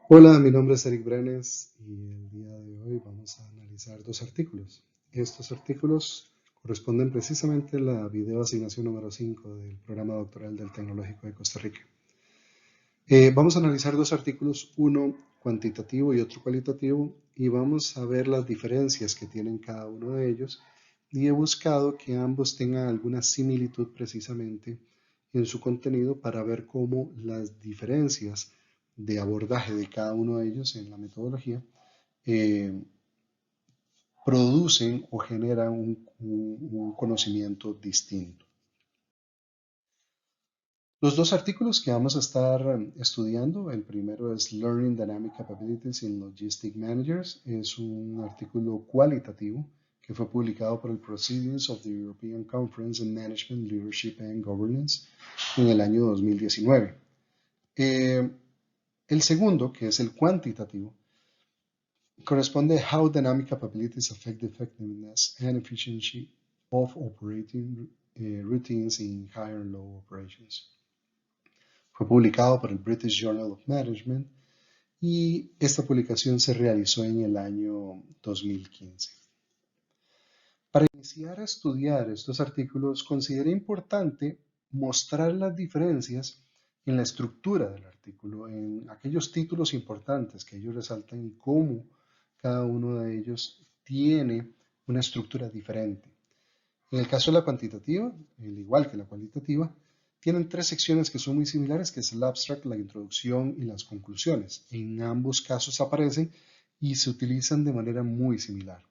Hola, mi nombre es Eric Brenes y el día de hoy vamos a analizar dos artículos. Estos artículos corresponden precisamente a la video asignación número 5 del programa doctoral del Tecnológico de Costa Rica. Vamos a analizar dos artículos, uno cuantitativo y otro cualitativo, y vamos a ver las diferencias que tienen cada uno de ellos, y he buscado que ambos tengan alguna similitud precisamente en su contenido para ver cómo las diferencias de abordaje de cada uno de ellos en la metodología eh, producen o generan un conocimiento distinto. Los dos artículos que vamos a estar estudiando, el primero es Learning Dynamic Capabilities in Logistic Managers, es un artículo cualitativo que fue publicado por el Proceedings of the European Conference on Management, Leadership and Governance en el año 2019. El segundo, que es el cuantitativo, corresponde a How Dynamic Capabilities Affect the Effectiveness and Efficiency of Operating Routines in High and Low Operations. Fue publicado por el British Journal of Management y esta publicación se realizó en el año 2015. Para iniciar a estudiar estos artículos, consideré importante mostrar las diferencias en la estructura del artículo, en aquellos títulos importantes que ellos resaltan y cómo cada uno de ellos tiene una estructura diferente. En el caso de la cuantitativa, al igual que la cualitativa, tienen tres secciones que son muy similares, que es el abstract, la introducción y las conclusiones. En ambos casos aparecen y se utilizan de manera muy similar.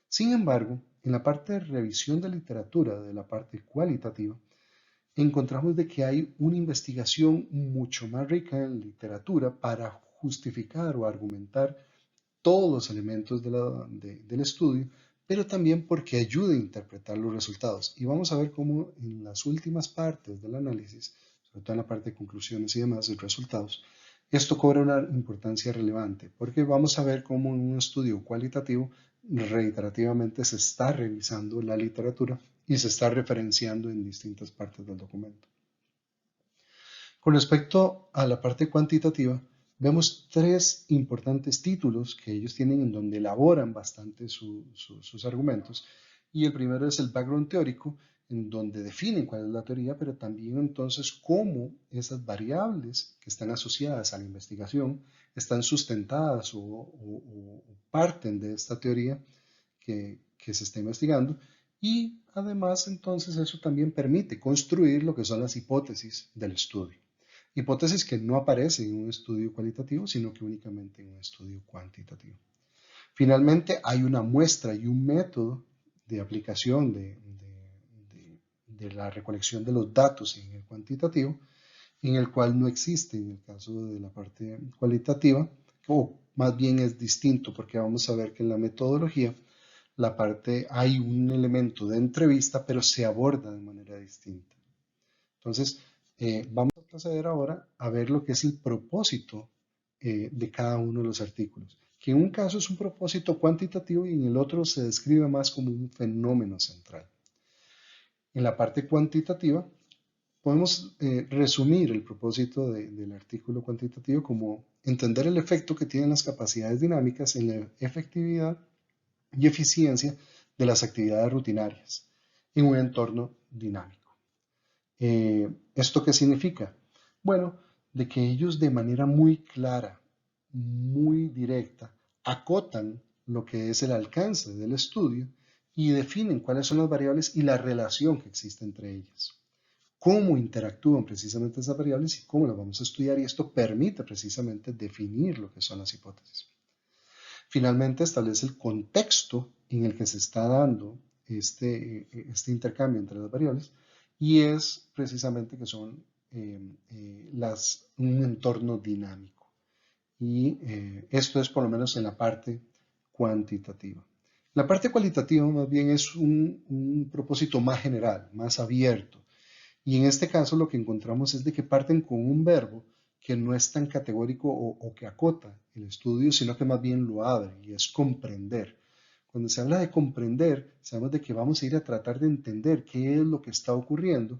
Sin embargo, en la parte de revisión de literatura, de la parte cualitativa, encontramos de que hay una investigación mucho más rica en literatura para justificar o argumentar todos los elementos del estudio, pero también porque ayuda a interpretar los resultados. Y vamos a ver cómo en las últimas partes del análisis, sobre todo en la parte de conclusiones y demás, de resultados, esto cobra una importancia relevante, porque vamos a ver cómo en un estudio cualitativo reiterativamente se está revisando la literatura y se está referenciando en distintas partes del documento. Con respecto a la parte cuantitativa, vemos tres importantes títulos que ellos tienen en donde elaboran bastante sus argumentos. Y el primero es el background teórico, en donde definen cuál es la teoría, pero también entonces cómo esas variables que están asociadas a la investigación están sustentadas o parten de esta teoría que se está investigando. Y además entonces eso también permite construir lo que son las hipótesis del estudio. Hipótesis que no aparecen en un estudio cualitativo, sino que únicamente en un estudio cuantitativo. Finalmente, hay una muestra y un método de aplicación de la recolección de los datos en el cuantitativo, en el cual no existe en el caso de la parte cualitativa, o más bien es distinto, porque vamos a ver que en la metodología la parte hay un elemento de entrevista, pero se aborda de manera distinta. Entonces, vamos a proceder ahora a ver lo que es el propósito de cada uno de los artículos, que en un caso es un propósito cuantitativo y en el otro se describe más como un fenómeno central. En la parte cuantitativa, podemos resumir el propósito del artículo cuantitativo como entender el efecto que tienen las capacidades dinámicas en la efectividad y eficiencia de las actividades rutinarias en un entorno dinámico. ¿Esto qué significa? Bueno, de que ellos de manera muy clara, muy directa, acotan lo que es el alcance del estudio y definen cuáles son las variables y la relación que existe entre ellas. Cómo interactúan precisamente esas variables y cómo las vamos a estudiar, y esto permite precisamente definir lo que son las hipótesis. Finalmente establece el contexto en el que se está dando este intercambio entre las variables, y es precisamente que son un entorno dinámico. Y esto es por lo menos en la parte cuantitativa. La parte cualitativa más bien es un propósito más general, más abierto. Y en este caso lo que encontramos es de que parten con un verbo que no es tan categórico o que acota el estudio, sino que más bien lo abre y es comprender. Cuando se habla de comprender, sabemos de que vamos a ir a tratar de entender qué es lo que está ocurriendo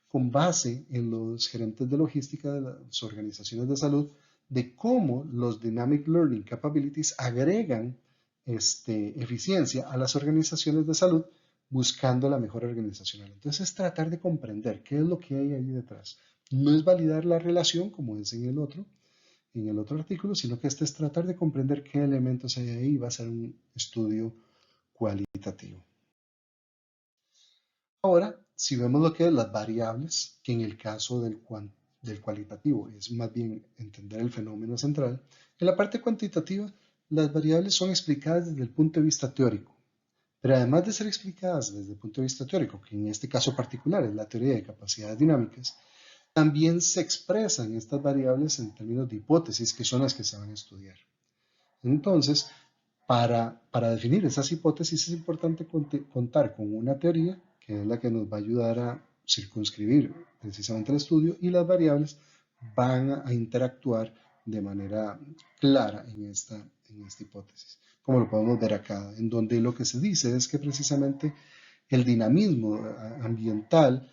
con base en los gerentes de logística de las organizaciones de salud, de cómo los Dynamic Learning Capabilities agregan eficiencia a las organizaciones de salud buscando la mejora organizacional. Entonces es tratar de comprender qué es lo que hay ahí detrás. No es validar la relación como es en el otro artículo, sino que este es tratar de comprender qué elementos hay ahí y va a ser un estudio cualitativo. Ahora, si vemos lo que es las variables, que en el caso del cualitativo es más bien entender el fenómeno central, en la parte cuantitativa las variables son explicadas desde el punto de vista teórico, pero además de ser explicadas desde el punto de vista teórico, que en este caso particular es la teoría de capacidades dinámicas, también se expresan estas variables en términos de hipótesis, que son las que se van a estudiar. Entonces, para definir esas hipótesis es importante contar con una teoría, que es la que nos va a ayudar a circunscribir precisamente el estudio, y las variables van a interactuar de manera clara en esta hipótesis, como lo podemos ver acá, en donde lo que se dice es que precisamente el dinamismo ambiental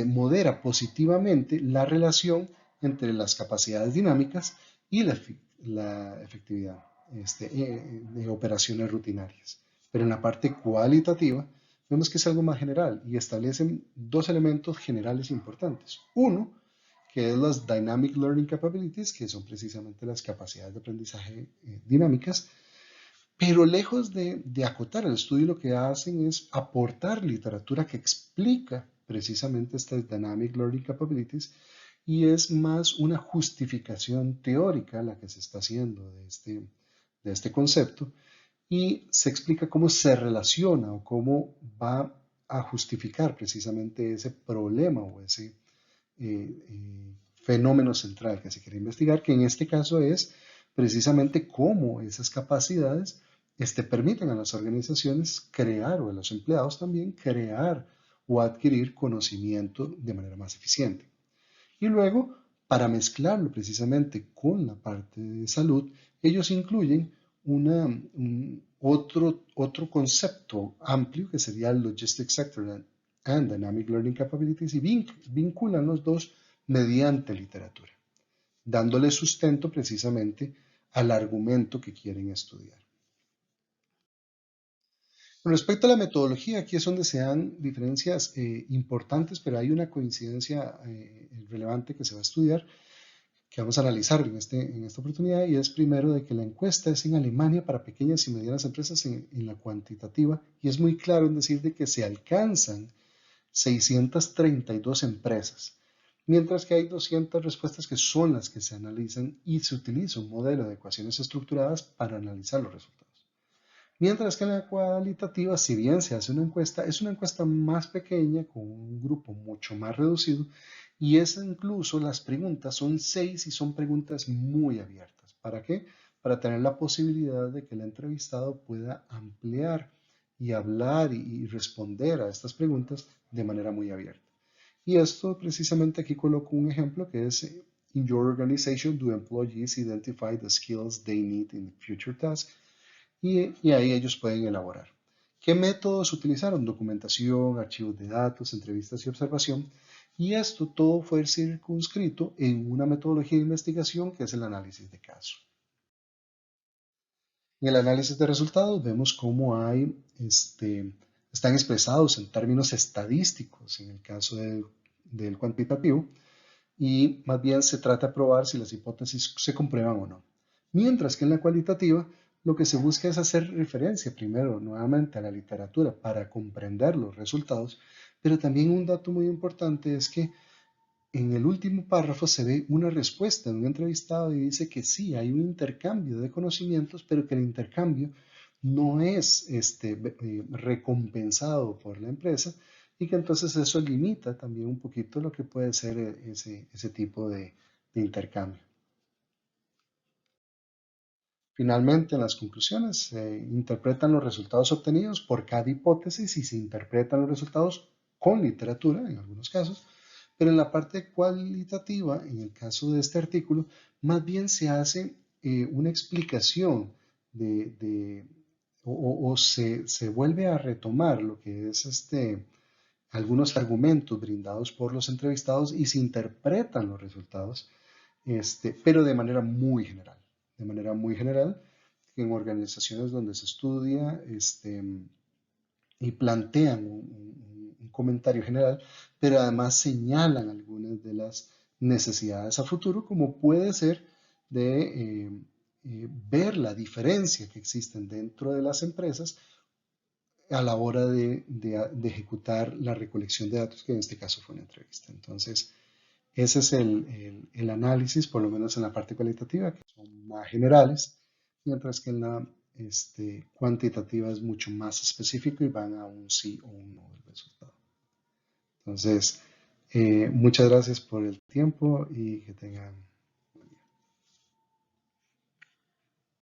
modera positivamente la relación entre las capacidades dinámicas y la efectividad de operaciones rutinarias. Pero en la parte cualitativa vemos que es algo más general y establecen dos elementos generales importantes. Uno, que es las Dynamic Learning Capabilities, que son precisamente las capacidades de aprendizaje dinámicas, pero lejos de acotar el estudio, lo que hacen es aportar literatura que explica precisamente estas Dynamic Learning Capabilities y es más una justificación teórica la que se está haciendo de este concepto y se explica cómo se relaciona o cómo va a justificar precisamente ese problema o ese fenómeno central que se quiere investigar, que en este caso es precisamente cómo esas capacidades permiten a las organizaciones crear o a los empleados también crear o adquirir conocimiento de manera más eficiente. Y luego, para mezclarlo precisamente con la parte de salud, ellos incluyen otro concepto amplio que sería el Logistics Sector and Dynamic Learning Capabilities y vinculan los dos mediante literatura, dándole sustento precisamente al argumento que quieren estudiar. Con respecto a la metodología, aquí es donde se dan diferencias importantes, pero hay una coincidencia relevante que se va a estudiar, que vamos a analizar en esta oportunidad, y es primero de que la encuesta es en Alemania para pequeñas y medianas empresas en la cuantitativa, y es muy claro en decir de que se alcanzan 632 empresas, mientras que hay 200 respuestas que son las que se analizan y se utiliza un modelo de ecuaciones estructuradas para analizar los resultados. Mientras que en la cualitativa, si bien se hace una encuesta, es una encuesta más pequeña, con un grupo mucho más reducido, y es incluso las preguntas son 6 y son preguntas muy abiertas. ¿Para qué? Para tener la posibilidad de que el entrevistado pueda ampliar y hablar y responder a estas preguntas de manera muy abierta. Y esto precisamente aquí coloco un ejemplo que es In your organization, do employees identify the skills they need in future tasks? Y ahí ellos pueden elaborar. ¿Qué métodos utilizaron? Documentación, archivos de datos, entrevistas y observación. Y esto todo fue circunscrito en una metodología de investigación que es el análisis de caso. En el análisis de resultados vemos cómo están expresados en términos estadísticos en el caso del cuantitativo y más bien se trata de probar si las hipótesis se comprueban o no. Mientras que en la cualitativa lo que se busca es hacer referencia primero nuevamente a la literatura para comprender los resultados, pero también un dato muy importante es que en el último párrafo se ve una respuesta de un entrevistado y dice que sí, hay un intercambio de conocimientos, pero que el intercambio no es recompensado por la empresa y que entonces eso limita también un poquito lo que puede ser ese tipo de intercambio. Finalmente, en las conclusiones se interpretan los resultados obtenidos por cada hipótesis y se interpretan los resultados con literatura en algunos casos, pero en la parte cualitativa, en el caso de este artículo, más bien se hace una explicación o se vuelve a retomar lo que es algunos argumentos brindados por los entrevistados y se interpretan los resultados pero de manera muy general. De manera muy general, en organizaciones donde se estudia y plantean un comentario general, pero además señalan algunas de las necesidades a futuro, como puede ser de ver la diferencia que existen dentro de las empresas a la hora de ejecutar la recolección de datos, que en este caso fue una entrevista. Entonces, ese es el análisis, por lo menos en la parte cualitativa, que son más generales, mientras que en la cuantitativa es mucho más específico y van a un sí o un no del resultado. Entonces, muchas gracias por el tiempo y que tengan